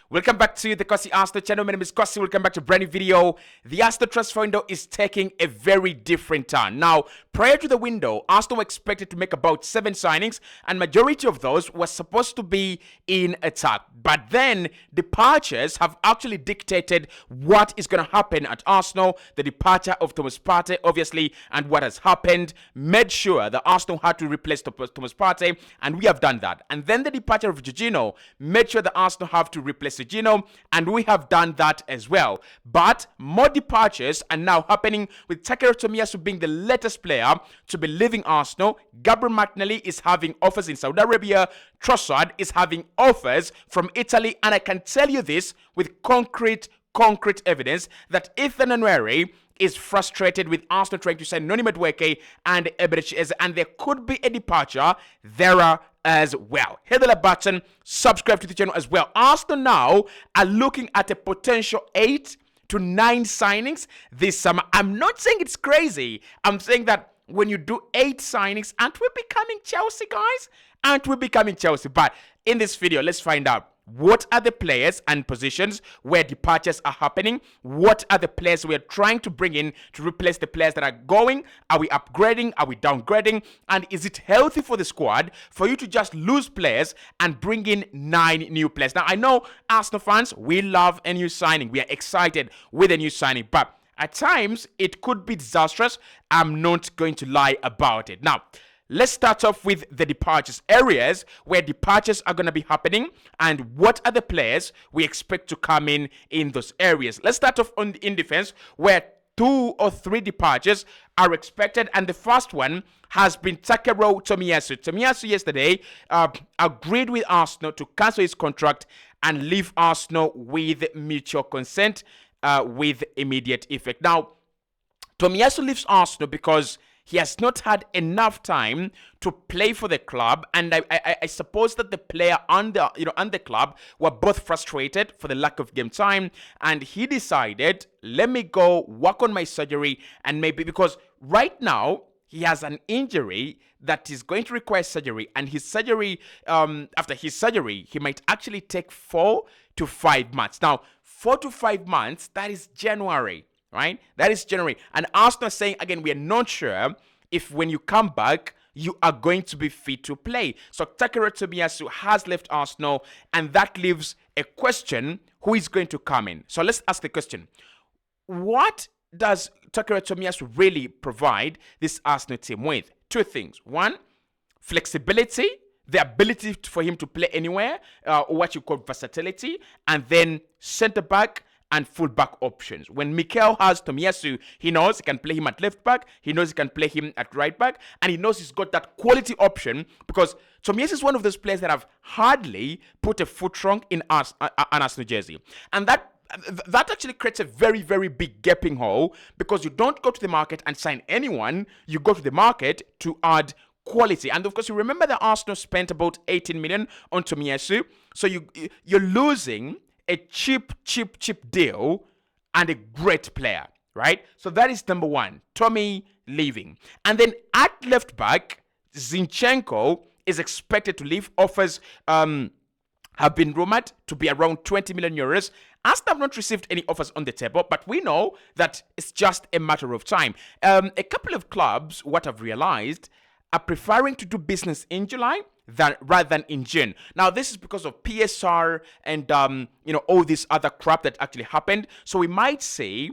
Welcome back to the Cossy Arsenal channel. My name is Cossy. Welcome back to a brand new video. The Arsenal transfer window is taking a very different turn. Now, prior to the window, Arsenal were expected to make about 7 signings, and majority of those were supposed to be in attack. But then, departures have actually dictated what is going to happen at Arsenal. The departure of Thomas Partey, obviously, and what has happened made sure that Arsenal had to replace Thomas Partey, and we have done that. And then the departure of Jorginho made sure that Arsenal have to replace Jorginho, and we have done that as well. But more departures are now happening, with Takehiro Tomiyasu being the latest player to be leaving Arsenal. Gabriel Martinelli is having offers in Saudi Arabia. Trossard is having offers from Italy, and I can tell you this with concrete evidence that Ethan Nwaneri is frustrated with Arsenal trying to sign Noni Madueke and Eberechi, and there could be a departure there as well. Hit the like button, subscribe to the channel as well. Arsenal now are looking at a potential 8 to 9 signings this summer. I'm not saying it's crazy. I'm saying that when you do 8 signings, aren't we becoming Chelsea, guys? Aren't we becoming Chelsea? But in this video, let's find out what are the players and positions where departures are happening. What are the players we're trying to bring in to replace the players that are going? Are we upgrading? Are we downgrading? And is it healthy for the squad for you to just lose players and bring in 9 new players? Now, I know Arsenal fans, we love a new signing. We are excited with a new signing, but at times it could be disastrous. I'm not going to lie about it. Now, let's start off with the departures, areas where departures are going to be happening, and what are the players we expect to come in those areas. Let's start off in defense, where 2 or 3 departures are expected, and the first one has been Takehiro Tomiyasu. Tomiyasu yesterday agreed with Arsenal to cancel his contract and leave Arsenal with mutual consent with immediate effect. Now, Tomiyasu leaves Arsenal because he has not had enough time to play for the club, and I suppose that the player and the club were both frustrated for the lack of game time, and he decided, let me go work on my surgery, and maybe because right now he has an injury that is going to require surgery, and his surgery, after his surgery, he might actually take 4 to 5 months. Now, 4 to 5 months, that is January. Right? That is January. And Arsenal saying, again, we are not sure if when you come back, you are going to be fit to play. So Takehiro Tomiyasu has left Arsenal, and that leaves a question, who is going to come in? So let's ask the question. What does Takehiro Tomiyasu really provide this Arsenal team with? 2 things. 1, flexibility, the ability for him to play anywhere, or what you call versatility, and then centre-back and full-back options. When Mikel has Tomiyasu, he knows he can play him at left-back, he knows he can play him at right-back, and he knows he's got that quality option, because Tomiyasu is one of those players that have hardly put a foot wrong in an Arsenal jersey. And that actually creates a very, very big gaping hole, because you don't go to the market and sign anyone, you go to the market to add quality. And of course, you remember that Arsenal spent about 18 million on Tomiyasu, so you're losing a cheap deal and a great player, right? So that is number 1, Tommy leaving. And then at left back, Zinchenko is expected to leave. Offers have been rumored to be around 20 million euros. Arsenal have not received any offers on the table, but we know that it's just a matter of time. A couple of clubs, what I've realized, are preferring to do business in July rather than in June. Now, this is because of PSR and all this other crap that actually happened. So we might say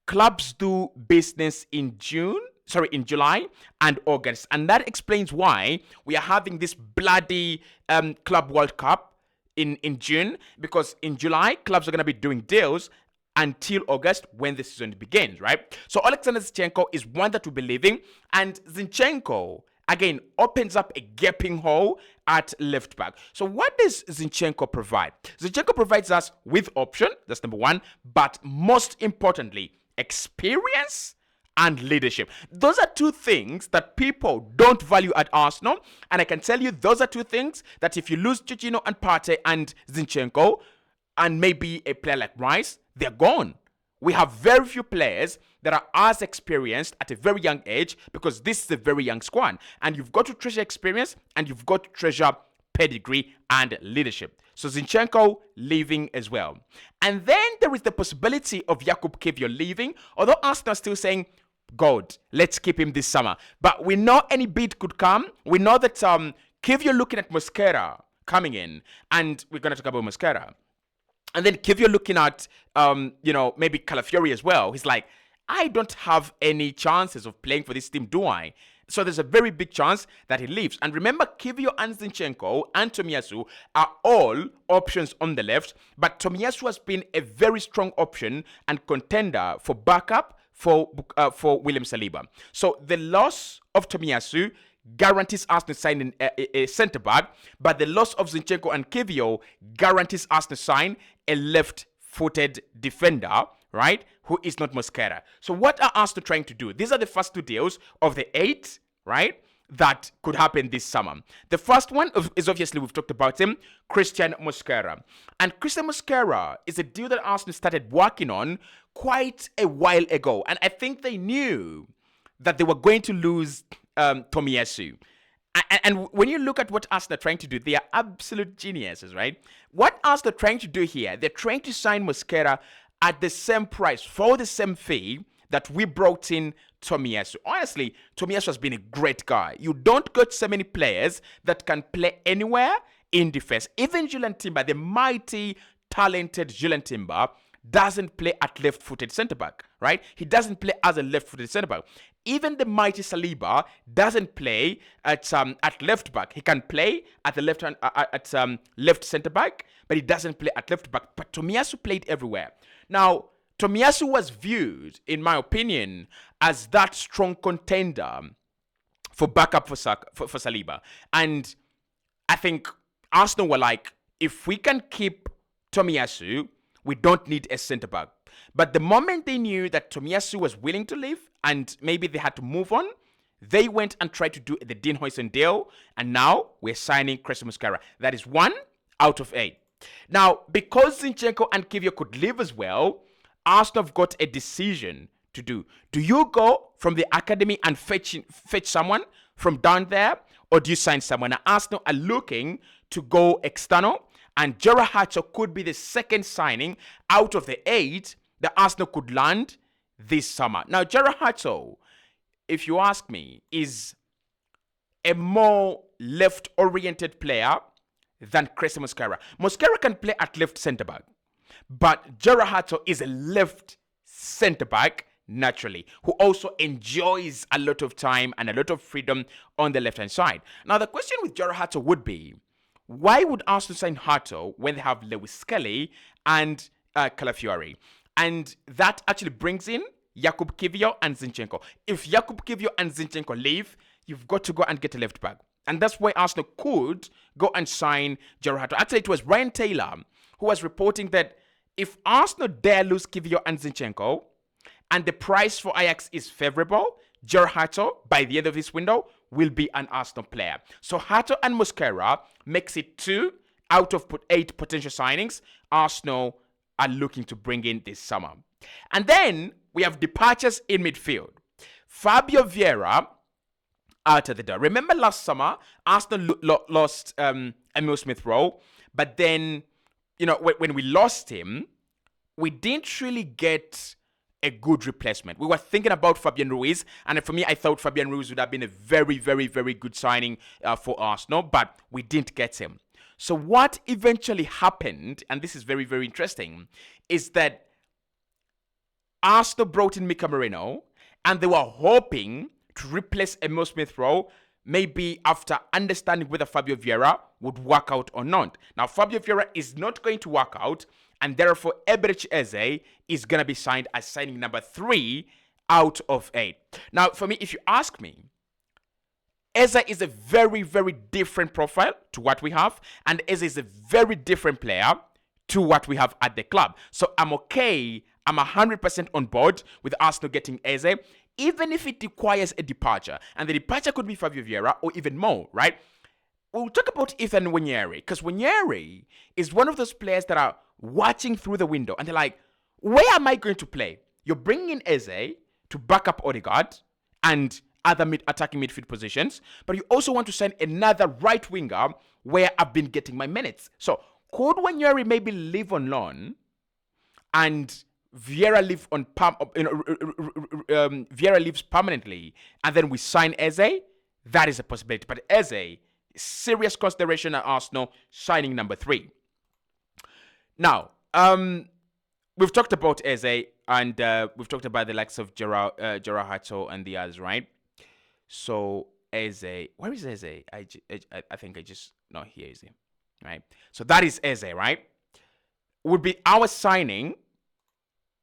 clubs do business in July and August, and that explains why we are having this bloody Club World Cup in June, because in July clubs are going to be doing deals until August, when the season begins, right? So Alexander Zinchenko is one that will be leaving, and Zinchenko again opens up a gaping hole at left back. So what does Zinchenko provide? Zinchenko provides us with option, that's number 1, but most importantly, experience and leadership. Those are 2 things that people don't value at Arsenal, and I can tell you those are 2 things that if you lose Jorginho and Partey and Zinchenko, and maybe a player like Rice, they're gone. We have very few players that are as experienced at a very young age, because this is a very young squad, and you've got to treasure experience and you've got to treasure pedigree and leadership. So Zinchenko leaving as well. And then there is the possibility of Jakub Kiwior leaving, although Arsenal are still saying, God, let's keep him this summer. But we know any bid could come. We know that Kiwior looking at Mosquera coming in, and we're going to talk about Mosquera. And then Kiwior looking at, maybe Calafiori as well. He's like, I don't have any chances of playing for this team, do I? So there's a very big chance that he leaves. And remember, Kiwior and Zinchenko and Tomiyasu are all options on the left. But Tomiyasu has been a very strong option and contender for backup for William Saliba. So the loss of Tomiyasu guarantees Arsenal signing a centre-back, but the loss of Zinchenko and Kiwior guarantees Arsenal sign a left-footed defender, right, who is not Mosquera. So what are Arsenal trying to do? These are the first two deals of the 8, right, that could happen this summer. The first one is obviously, we've talked about him, Christian Mosquera. And Christian Mosquera is a deal that Arsenal started working on quite a while ago. And I think they knew that they were going to lose Tomiyasu. And when you look at what Arsenal are trying to do, they are absolute geniuses, right? What Arsenal are trying to do here, they're trying to sign Mosquera at the same price, for the same fee that we brought in Tomiyasu. Honestly, Tomiyasu has been a great guy. You don't get so many players that can play anywhere in defense. Even Julian Timber, the mighty, talented Julian Timber, doesn't play at left-footed centre-back, right? He doesn't play as a left-footed centre-back. Even the mighty Saliba doesn't play at left-back. He can play at the left centre-back, but he doesn't play at left-back. But Tomiyasu played everywhere. Now, Tomiyasu was viewed, in my opinion, as that strong contender for backup for Saliba. And I think Arsenal were like, if we can keep Tomiyasu, we don't need a centre-back. But the moment they knew that Tomiyasu was willing to leave and maybe they had to move on, they went and tried to do the Dean Huijsen deal. And now we're signing Christian Mosquera. That is 1 out of 8. Now, because Zinchenko and Kiwior could leave as well, Arsenal have got a decision to do. Do you go from the academy and fetch someone from down there, or do you sign someone? Now, Arsenal are looking to go external, and Gerard Hatcher could be the second signing out of the 8 that Arsenal could land this summer. Now, Gerard Hatcher, if you ask me, is a more left-oriented player than Christian Mosquera. Mosquera can play at left centre-back, but Gerard Hatcher is a left centre-back naturally, who also enjoys a lot of time and a lot of freedom on the left-hand side. Now, the question with Gerard Hatcher would be, why would Arsenal sign Hatcher when they have Lewis Skelly and Calafiori? And that actually brings in Jakub Kiwior and Zinchenko. If Jakub Kiwior and Zinchenko leave, you've got to go and get a left back. And that's why Arsenal could go and sign Gerard Hatcher. Actually, it was Ryan Taylor who was reporting that if Arsenal dare lose Kiwior and Zinchenko, and the price for Ajax is favorable, Gerard Hatcher, by the end of this window, will be an Arsenal player. So Hatcher and Mosquera makes it 2 out of 8 potential signings Arsenal are looking to bring in this summer. And then we have departures in midfield. Fabio Vieira out of the door. Remember last summer, Arsenal lost Emile Smith-Rowe, but then, when we lost him, we didn't really get a good replacement. We were thinking about Fabian Ruiz, and for me, I thought Fabian Ruiz would have been a very, very, very good signing for Arsenal, but we didn't get him. So what eventually happened, and this is very, very interesting, is that Arsenal brought in Mika Moreno, and they were hoping to replace Emile Smith-Rowe, maybe after understanding whether Fabio Vieira would work out or not. Now, Fabio Vieira is not going to work out, and therefore Eberechi Eze is going to be signed as signing number 3 out of 8. Now, for me, if you ask me, Eze is a very, very different profile to what we have, and Eze is a very different player to what we have at the club. So I'm okay, I'm 100% on board with Arsenal getting Eze, even if it requires a departure. And the departure could be Fabio Vieira or even more, right? We'll talk about Ethan Nwaneri, because Nwaneri is one of those players that are watching through the window, and they're like, where am I going to play? You're bringing in Eze to back up Odegaard and other attacking midfield positions, but you also want to sign another right winger where I've been getting my minutes. So Could Wanyory maybe leave on loan and Vieira Vieira leaves permanently, and then we sign Eze? That is a possibility. But Eze, serious consideration at Arsenal signing number 3. Now, we've talked about Eze, and we've talked about the likes of Gerard Hato and the others, right? So Eze, where is Eze? I think I just not here is he, right? So that is Eze, right? Would be our signing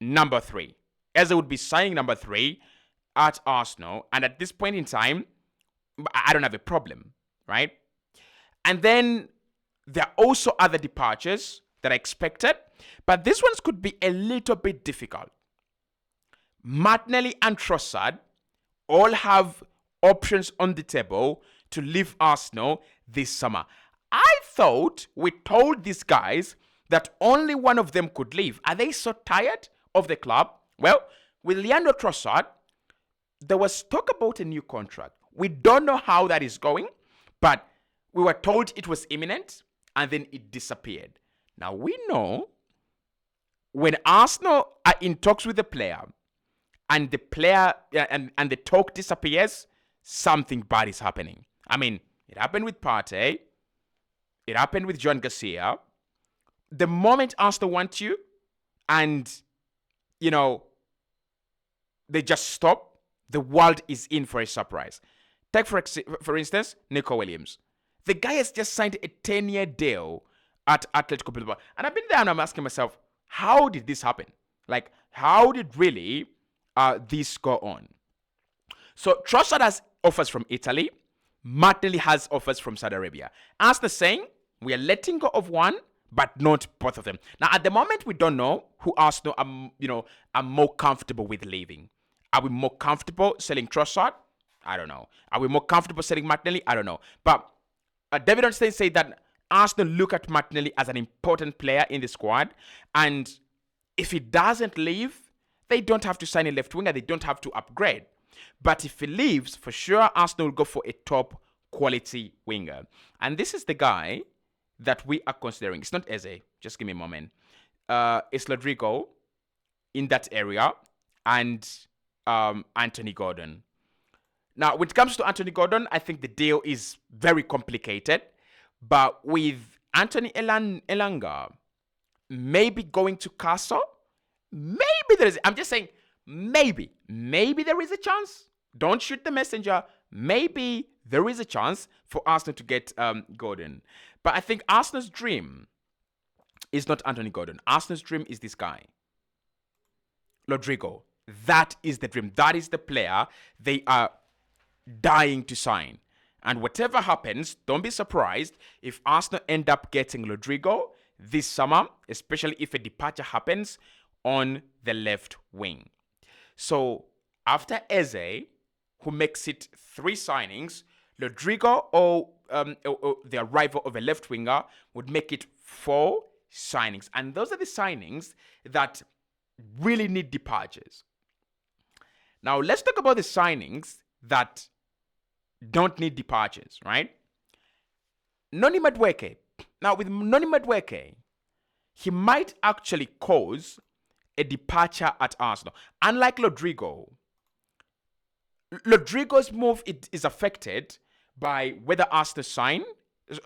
number 3. Eze would be signing number 3 at Arsenal, and at this point in time, I don't have a problem, right? And then there are also other departures that are expected, but these ones could be a little bit difficult. Martinelli and Trossard all have options on the table to leave Arsenal this summer. I thought we told these guys that only one of them could leave. Are they so tired of the club? Well, with Leandro Trossard, there was talk about a new contract. We don't know how that is going, but we were told it was imminent, and then it disappeared. Now, we know when Arsenal are in talks with the player, and the player and the talk disappears, something bad is happening. I mean, it happened with Partey. It happened with John Garcia. The moment Arsenal want you, and, you know, they just stop, the world is in for a surprise. Take, for instance, Nico Williams. The guy has just signed a 10-year deal at Atletico Bilbao. And I've been there and I'm asking myself, how did this happen? Like, how did really this go on? So Trossard has offers from Italy. Martinelli has offers from Saudi Arabia. As the saying, we are letting go of one, but not both of them. Now, at the moment, we don't know who Arsenal are more comfortable with leaving. Are we more comfortable selling Trossard? I don't know. Are we more comfortable selling Martinelli? I don't know. But David Ornstein said that Arsenal look at Martinelli as an important player in the squad, and if he doesn't leave, they don't have to sign a left winger. They don't have to upgrade. But if he leaves, for sure, Arsenal will go for a top quality winger. And this is the guy that we are considering. It's not Eze. Just give me a moment. It's Rodrigo in that area, and Anthony Gordon. Now, when it comes to Anthony Gordon, I think the deal is very complicated. But with Anthony Elanga maybe going to Cossy, maybe there is, I'm just saying, maybe there is a chance. Don't shoot the messenger. Maybe there is a chance for Arsenal to get Gordon. But I think Arsenal's dream is not Anthony Gordon. Arsenal's dream is this guy, Rodrigo. That is the dream. That is the player they are dying to sign. And whatever happens, don't be surprised if Arsenal end up getting Rodrigo this summer, especially if a departure happens on the left wing. So after Eze, who makes it 3 signings, Rodrigo or the arrival of a left winger would make it 4 signings. And those are the signings that really need departures. Now, let's talk about the signings that don't need departures, right? Noni Madueke. Now, with Noni Madueke, he might actually cause a departure at Arsenal. Unlike Rodrigo, Rodrigo's move is affected by whether Arsenal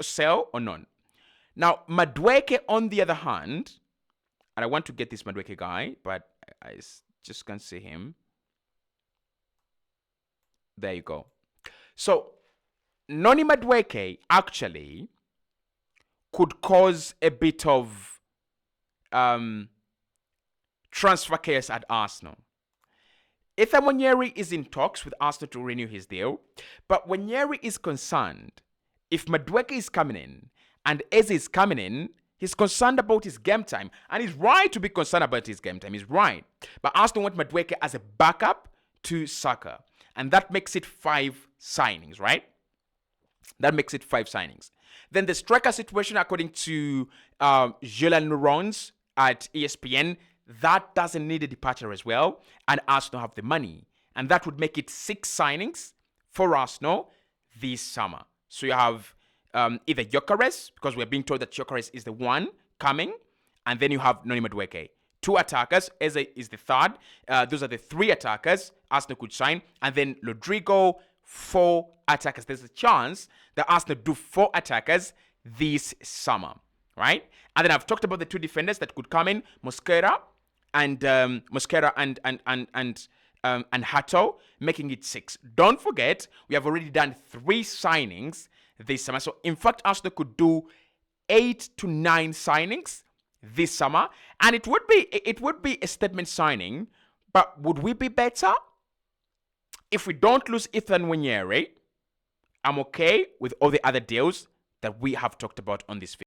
sell or not. Now, Madueke, on the other hand, and I want to get this Madueke guy, but I just can't see him. There you go. So, Noni Madueke actually could cause a bit of transfer chaos at Arsenal. Ethan Wanyory is in talks with Arsenal to renew his deal, but Wanyory is concerned if Madueke is coming in and Eze is coming in, he's concerned about his game time, and he's right to be concerned about his game time. He's right, but Arsenal want Madueke as a backup to Saka, and that makes it 5 signings, right? That makes it 5 signings. Then the striker situation, according to Julian Nourons at ESPN, that doesn't need a departure as well, and Arsenal have the money, and that would make it 6 signings for Arsenal this summer. So you have either Gyökeres, because we're being told that Gyökeres is the one coming, and then you have Noni Madueke. 2 attackers, Eze is the third. Those are the 3 attackers Arsenal could sign. And then Rodrigo, 4 attackers. There's a chance that Arsenal do 4 attackers this summer, right? And then I've talked about the 2 defenders that could come in, Mosquera and Hato, making it 6. Don't forget, we have already done 3 signings this summer. So in fact, Arsenal could do 8 to 9 signings this summer, and it would be a statement signing. But would we be better if we don't lose Ethan Nwaneri? I'm okay with all the other deals that we have talked about on this video.